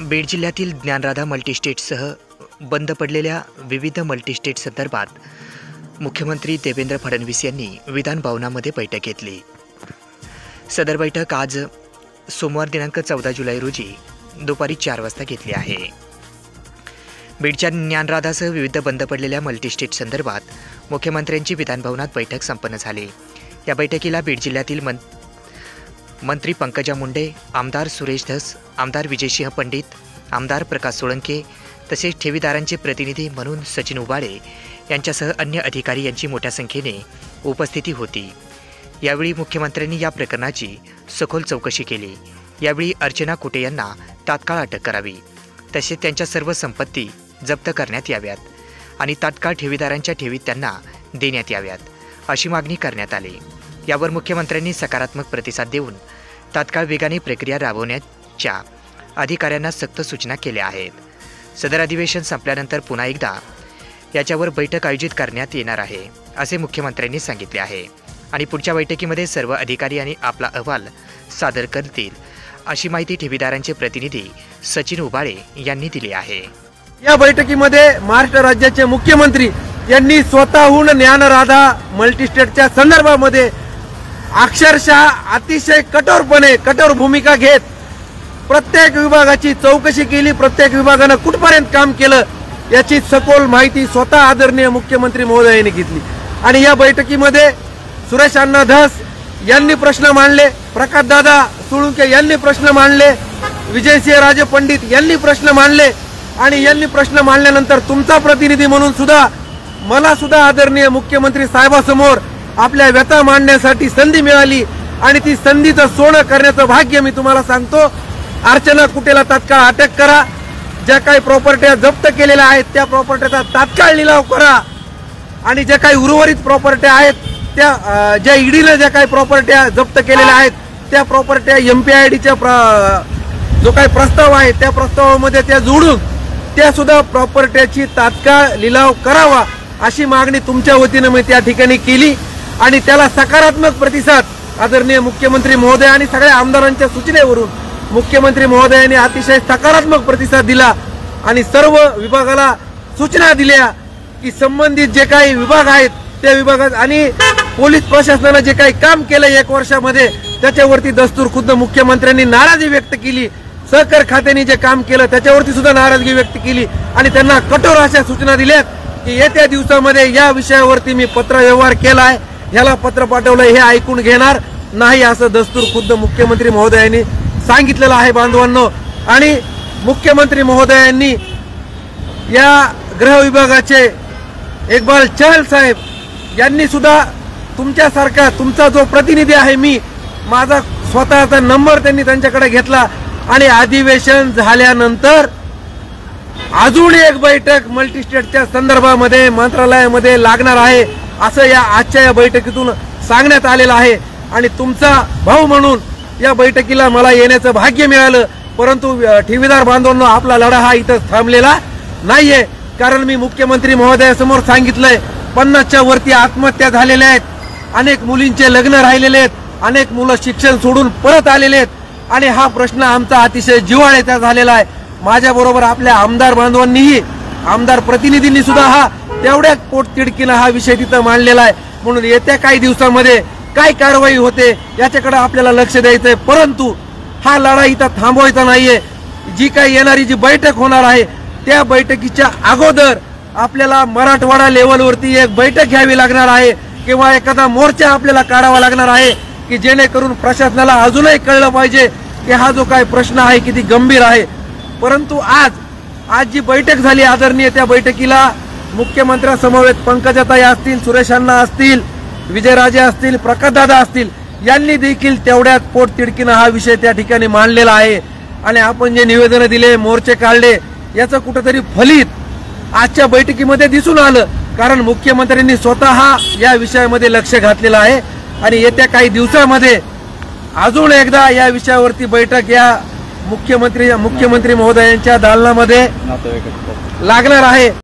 बीड जिल्ह्यातील ज्ञानराधा मल्टीस्टेटसह बंद पडलेल्या विविध मल्टीस्टेट संदर्भात मुख्यमंत्री देवेंद्र फडणवीस यांनी विधान भवनामध्ये बैठक घेतली। सदर बैठक आज सोमवार दिनांक 14 जुलै रोजी दुपारी 4 वाजता घेतली आहे। बीडच्या ज्ञानराधासह विविध बंद पडलेल्या मल्टीस्टेट संदर्भात मुख्यमंत्र्यांची विधान भवनात बैठक संपन्न झाली। या बैठकीला बीड जिल्ह्यातील मंत्री पंकजा मुंडे, आमदार सुरेश धस, आमदार विजयसिंह पंडित, आमदार प्रकाश सोळंके तसेच ठेवीदारांचे प्रतिनिधी म्हणून सचिन उबाळे यांच्यासह अन्य अधिकारी यांची मोठ्या संख्येने उपस्थिती होती। यावेळी मुख्यमंत्र्यांनी या प्रकरणाची सखोल चौकशी केली। यावेळी अर्चना कुटे यांना तात्काळ अटक करावी, तसेच त्यांच्या सर्व संपत्ती जप्त करण्यात याव्यात आणि तात्काळ ठेवीदारांच्या ठेवीत त्यांना देण्यात याव्यात, अशी मागणी करण्यात आली। यावर मुख्यमंत्र्यांनी सकारात्मक प्रतिसाद देऊन तात्काळ वेगाने प्रक्रिया राबवण्याच्या अधिकाऱ्यांना सक्त सूचना केल्या आहेत। सदर अधिवेशन संपल्यानंतर पुन्हा एकदा याच्यावर बैठक आयोजित करण्यात येणार आहे, असे मुख्यमंत्र्यांनी सांगितले आहे आणि पुढच्या बैठकीमध्ये सर्व अधिकारी आणि आपला अहवाल सादर करतील, अशी माहिती ठेवीदारांचे प्रतिनिधी सचिन उबाळे यांनी दिली आहे। या बैठकीमध्ये महाराष्ट्र राज्याचे मुख्यमंत्री यांनी स्वतःहून ज्ञानराधा मल्टीस्टेटच्या संदर्भामध्ये अक्षरशः अतिशय कठोर भूमिका घेत प्रत्येक विभागाची चौकशी केली। प्रत्येक विभागाने कुठपर्यंत काम केलं याची सखोल माहिती स्वतः आदरणीय मुख्यमंत्री महोदयांनी घेतली आणि या बैठकीमध्ये सुरेश अण्णा धस यांनी प्रश्न मांडले, प्रकाशदादा सोळंके यांनी प्रश्न मांडले, विजयसिंह राजे पंडित यांनी प्रश्न मांडले आणि यांनी प्रश्न मांडल्यानंतर तुमचा प्रतिनिधी म्हणून सुद्धा मला सुद्धा आदरणीय मुख्यमंत्री साहेबांसमोर आपल्या व्यथा मांडण्यासाठी संधी मिळाली आणि ती संधीचं सोनं करण्याचं भाग्य मी तुम्हाला सांगतो। अर्चना कुटेला तात्काळ अटक करा, ज्या काही प्रॉपर्ट्या जप्त केलेल्या आहेत त्या प्रॉपर्टीचा तात्काळ लिलाव करा आणि ज्या काही उर्वरित प्रॉपर्ट्या आहेत त्या ज्या ईडीने ज्या काही प्रॉपर्ट्या जप्त केलेल्या आहेत त्या प्रॉपर्ट्या MPIDच्या जो काही प्रस्ताव आहे त्या प्रस्तावामध्ये त्या जोडून त्या सुद्धा प्रॉपर्ट्याची तात्काळ लिलाव करावा, अशी मागणी तुमच्या वतीने मी त्या ठिकाणी केली आणि त्याला सकारात्मक प्रतिसाद आदरणीय मुख्यमंत्री महोदय आणि सगळ्या आमदारांच्या सूचनेवरून मुख्यमंत्री महोदयांनी अतिशय सकारात्मक प्रतिसाद दिला आणि सर्व विभागाला सूचना दिल्या की संबंधित जे काही विभाग आहेत त्या विभागात आणि पोलीस प्रशासनाने जे काही काम केलं 1 वर्षामध्ये त्याच्यावरती दस्तूरखुद्द मुख्यमंत्र्यांनी नाराजी व्यक्त केली। सहकार खात्याने जे काम केलं त्याच्यावरती सुद्धा नाराजगी व्यक्त केली आणि त्यांना कठोर अशा सूचना दिल्यात की येत्या दिवसामध्ये या विषयावरती मी पत्रव्यवहार केलाय, ह्याला पत्र पाठवलंय, हे ऐकून घेणार नाही असं दस्तूरखुद्द मुख्यमंत्री महोदयांनी सांगितलेलं आहे बांधवांनो। आणि मुख्यमंत्री महोदयांनी या गृह विभागाचे इक्बाल चहल साहेब यांनी सुद्धा तुमच्यासारखा तुमचा जो प्रतिनिधी आहे मी माझा स्वतःचा नंबर त्यांनी त्यांच्याकडे घेतला आणि अधिवेशन झाल्यानंतर अजून एक बैठक मल्टीस्टेटच्या संदर्भामध्ये मंत्रालयामध्ये लागणार आहे असं या आजच्या या बैठकीतून सांगण्यात आलेलं आहे आणि तुमचा भाऊ म्हणून या बैठकीला मला येण्याचं भाग्य मिळालं। परंतु ठेवीदार बांधवांनो, आपला लढा हा इथं थांबलेला नाहीये, कारण मी मुख्यमंत्री महोदयासमोर सांगितलंय 50च्या वरती आत्महत्या झालेल्या आहेत, अनेक मुलींचे लग्न राहिलेले आहेत, अनेक मुलं शिक्षण सोडून परत आलेले आहेत आणि हा प्रश्न आमचा अतिशय जिव्हाळ्याचा झालेला आहे। माझ्याबरोबर आपल्या आमदार बांधवांनीही, आमदार प्रतिनिधींनी सुद्धा हा तेवढ्याच पोटतिडकीनं हा विषय तिथं मांडलेला आहे। म्हणून येत्या काही दिवसामध्ये काय कारवाई होते याच्याकडे आपल्याला लक्ष द्यायचंय, परंतु हा लढा इथं थांबवायचा नाहीये। जी काही येणारी जी बैठक होणार आहे त्या बैठकीच्या अगोदर आपल्याला मराठवाडा लेवलवरती एक बैठक घ्यावी लागणार आहे किंवा एखादा मोर्चा आपल्याला काढावा लागणार आहे की जेणेकरून प्रशासनाला अजूनही कळलं पाहिजे की हा जो काही प्रश्न आहे किती गंभीर आहे। परंतु आज जी बैठक झाली आदरणीय, त्या बैठकीला मुख्यमंत्र्यांसमवेत पंकजाताई असतील, सुरेश अण्णा असतील, विजयराजे असतील, प्रकाशदादा असतील यांनी देखील तेवढ्याच पोटतिडकीनं हा विषय त्या ठिकाणी मांडलेला आहे आणि आपण जे निवेदन दिले, मोर्चे काढले, याचं कुठेतरी फलित आजच्या बैठकीमध्ये दिसून आलं, कारण मुख्यमंत्र्यांनी स्वतः या विषयामध्ये लक्ष घातलेलं आहे आणि येत्या काही दिवसामध्ये अजून एकदा या विषयावरती बैठक या मुख्यमंत्री महोदयांच्या दालनामध्ये लागणार आहे।